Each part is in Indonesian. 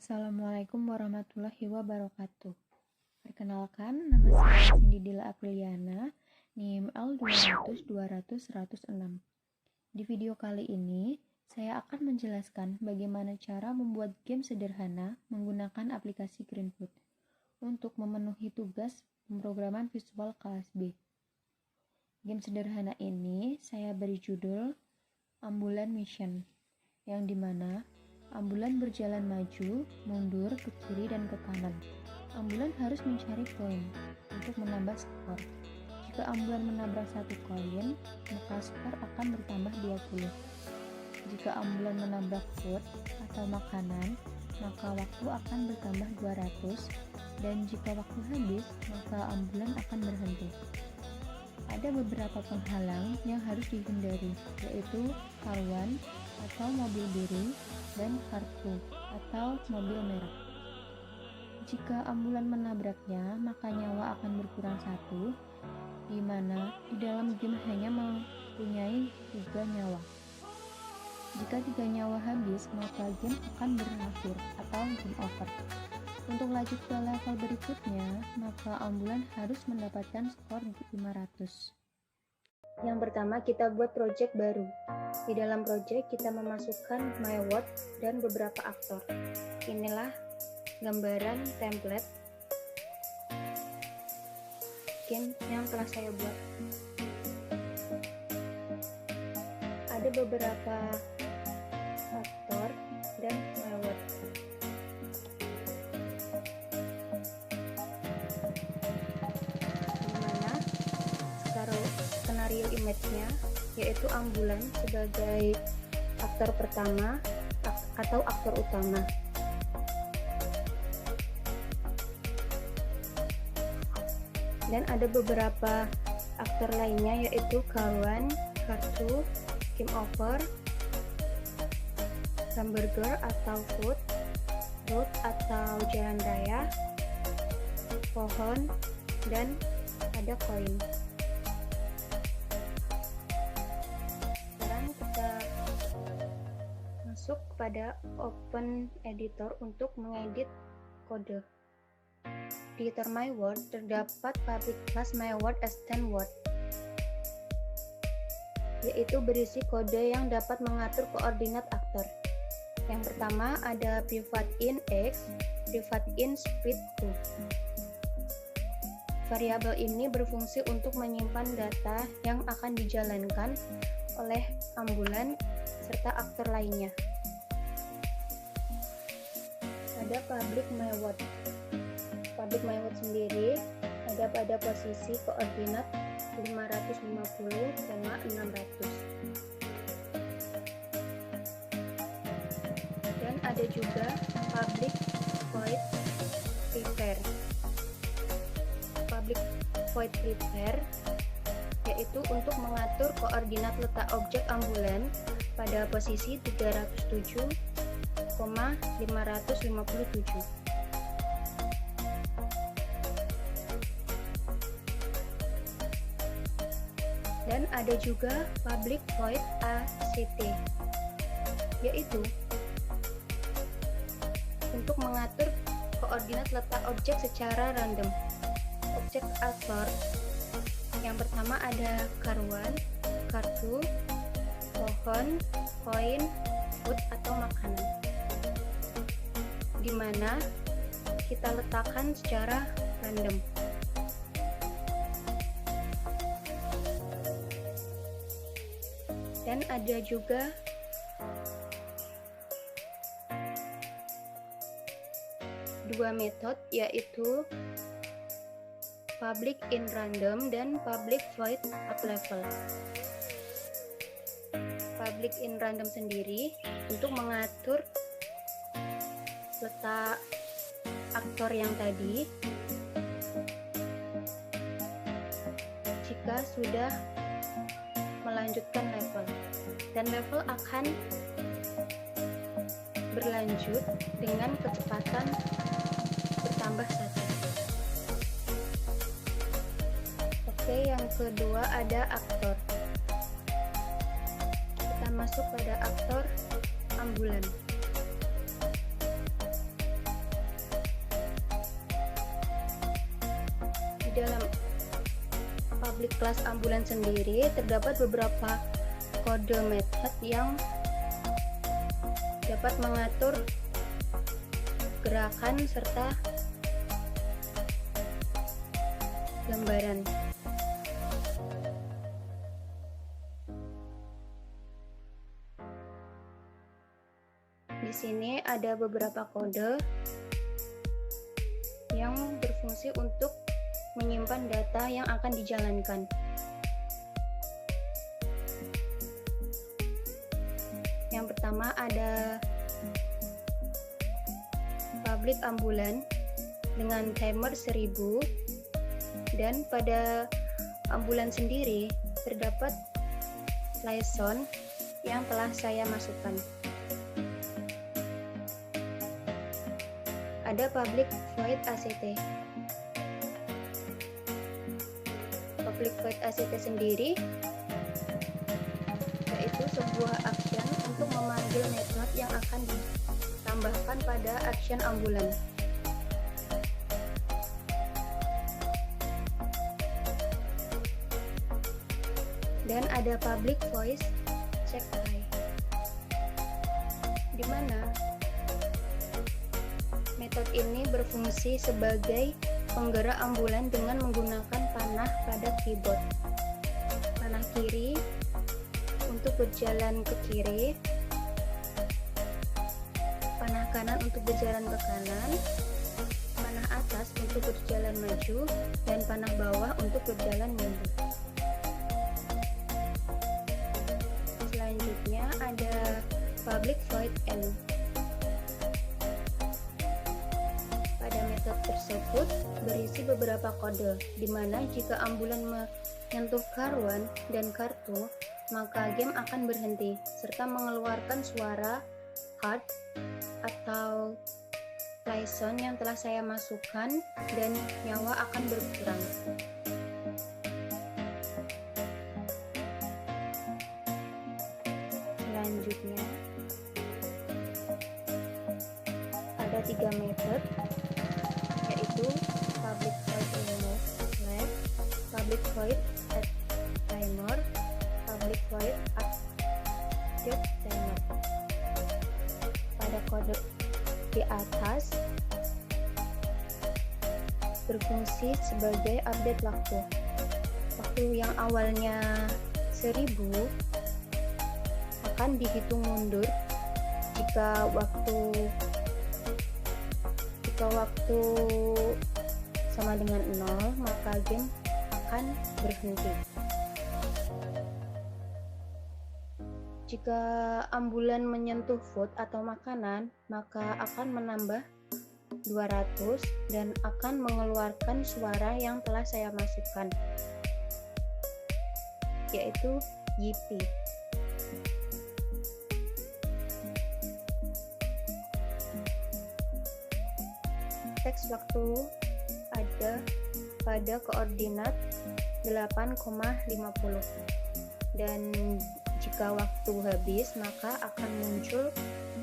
Assalamualaikum warahmatullahi wabarakatuh. Perkenalkan, nama saya Cindy Dila Apriliana, NIM L200-200-106. Di video kali ini, saya akan menjelaskan bagaimana cara membuat game sederhana menggunakan aplikasi Greenfood untuk memenuhi tugas pemrograman visual kelas B. Game sederhana ini saya beri judul Ambulan Mission, yang dimana ambulan berjalan maju, mundur, ke kiri, dan ke kanan. Ambulan harus mencari koin untuk menambah skor. Jika ambulan menabrak satu koin, maka skor akan bertambah 20. Jika ambulan menabrak food atau makanan, maka waktu akan bertambah 200, dan jika waktu habis, maka ambulan akan berhenti. Ada beberapa penghalang yang harus dihindari, yaitu karuan atau mobil biru, dan kartu atau mobil merah. Jika ambulan menabraknya, maka nyawa akan berkurang 1, di mana di dalam game hanya mempunyai 3 nyawa. Jika 3 nyawa habis, maka game akan berakhir atau game over. Untuk lanjut ke level berikutnya, maka ambulan harus mendapatkan skor 500. Yang pertama, kita buat project baru. Di dalam project, kita memasukkan my word dan beberapa aktor. Inilah gambaran template game yang telah saya buat. Ada beberapa aktor dan my word. Skenario image-nya yaitu ambulan sebagai aktor pertama atau aktor utama. Dan ada beberapa aktor lainnya yaitu karuan, kartu, game over, hamburger atau food, road atau jalan raya, pohon, dan ada koin. Masuk pada Open Editor untuk mengedit kode. Di editor My Word terdapat public class My Word as10 word, yaitu berisi kode yang dapat mengatur koordinat aktor. Yang pertama ada private in x, private in speed 2. Variabel ini berfungsi untuk menyimpan data yang akan dijalankan oleh ambulan serta aktor lainnya. Ada public my word. Public my word sendiri ada pada posisi koordinat 550, 600. Dan ada juga public void prepare. Public void prepare yaitu untuk mengatur koordinat letak objek ambulan pada posisi 307,557. Dan ada juga public void ACT, yaitu untuk mengatur koordinat letak objek secara random. Objek aktor yang pertama ada karuan, kartu, pohon, koin, food atau makanan, di mana kita letakkan secara random. Dan ada juga dua metode, yaitu public in random dan public void up level. Public in random sendiri untuk mengatur letak aktor yang tadi jika sudah melanjutkan level, dan level akan berlanjut dengan kecepatan bertambah 1. Oke, yang kedua ada aktor. Kita masuk pada aktor ambulan. dalam public class ambulan sendiri terdapat beberapa kode method yang dapat mengatur gerakan serta gambaran. Di sini ada beberapa kode yang berfungsi untuk menyimpan data yang akan dijalankan. Yang pertama ada public ambulan dengan timer 1000, dan pada ambulan sendiri terdapat liaison yang telah saya masukkan. Ada public void ACT. Public void ACT sendiri yaitu sebuah action untuk memanggil method yang akan ditambahkan pada action ambulan. Dan ada public voice check high, di mana metode ini berfungsi sebagai penggerak ambulan dengan menggunakan panah pada keyboard. Panah kiri untuk berjalan ke kiri, panah kanan untuk berjalan ke kanan, panah atas untuk berjalan maju, dan panah bawah untuk berjalan mundur. Selanjutnya ada public void end. Pada metode tersebut berisi beberapa kode, di mana jika ambulan menyentuh karuan dan kartu, maka game akan berhenti serta mengeluarkan suara hard atau liaison yang telah saya masukkan, dan nyawa akan berkurang. Selanjutnya ada 3 metode, yaitu public void remove flag, public void add timer, public void update timer. Pada kode di atas berfungsi sebagai update waktu. Waktu yang awalnya 1000 akan dihitung mundur jika waktu sama dengan 0, maka game akan berhenti. Jika ambulan menyentuh food atau makanan, maka akan menambah 200 dan akan mengeluarkan suara yang telah saya masukkan, yaitu yippee. Teks waktu ada pada koordinat 8,50, dan jika waktu habis maka akan muncul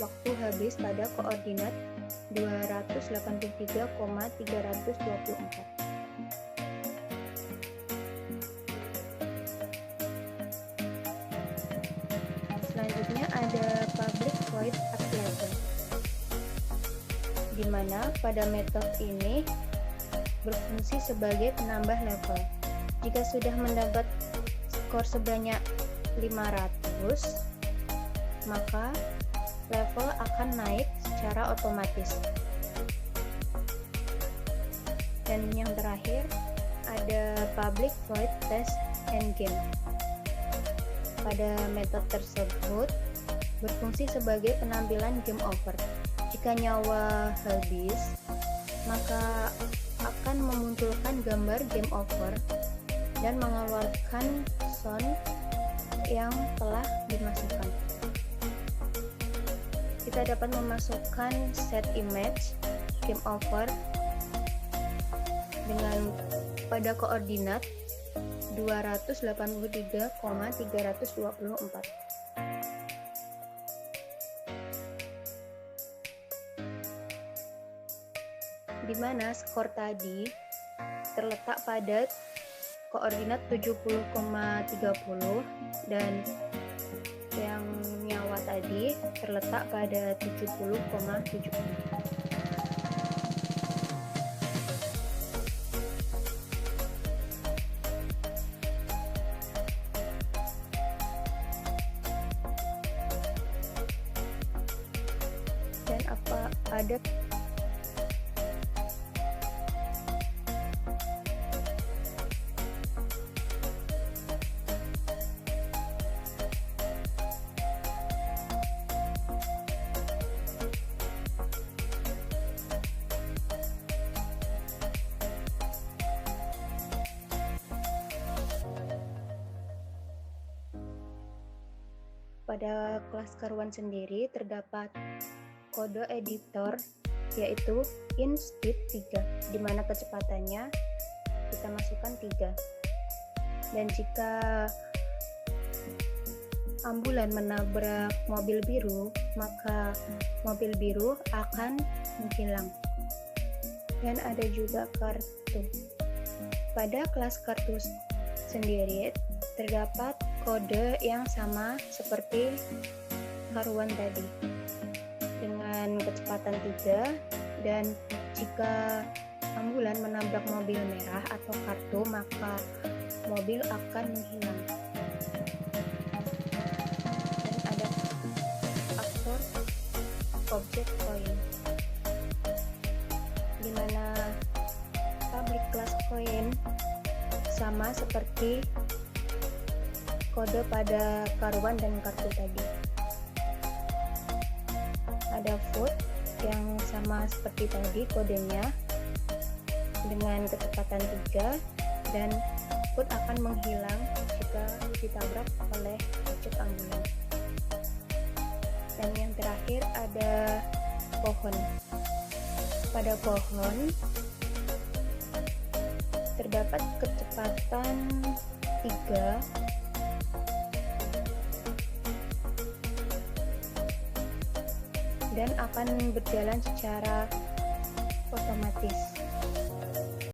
waktu habis pada koordinat 283,324. Selanjutnya ada public void at level, di mana pada metode ini berfungsi sebagai penambah level. Jika sudah mendapat skor sebanyak 500, maka level akan naik secara otomatis. Dan yang terakhir ada public void test endgame. Pada metode tersebut berfungsi sebagai penampilan game over. Jika nyawa habis, maka akan memunculkan gambar game over dan mengeluarkan sound yang telah dimasukkan. Kita dapat memasukkan set image game over dengan pada koordinat 283,324. Di mana skor tadi terletak pada koordinat 70,30 dan yang nyawa tadi terletak pada 70,70. Dan ada pada kelas karuan sendiri terdapat kode editor yaitu inspeed 3, di mana kecepatannya kita masukkan 3. Dan jika ambulan menabrak mobil biru, maka mobil biru akan menghilang. Dan ada juga kartu. Pada kelas kartu sendiri terdapat kode yang sama seperti karuan tadi, dengan kecepatan 3, dan jika ambulan menabrak mobil merah atau kartu, maka mobil akan menghilang. Dan ada aktor object coin, di mana public class coin sama seperti kode pada karuan dan kartu tadi. Ada foot yang sama seperti tadi kodenya dengan kecepatan 3, dan foot akan menghilang jika ditabrak oleh ojek ambulan. Dan yang terakhir ada pohon. Pada pohon terdapat kecepatan 3 dan akan berjalan secara otomatis.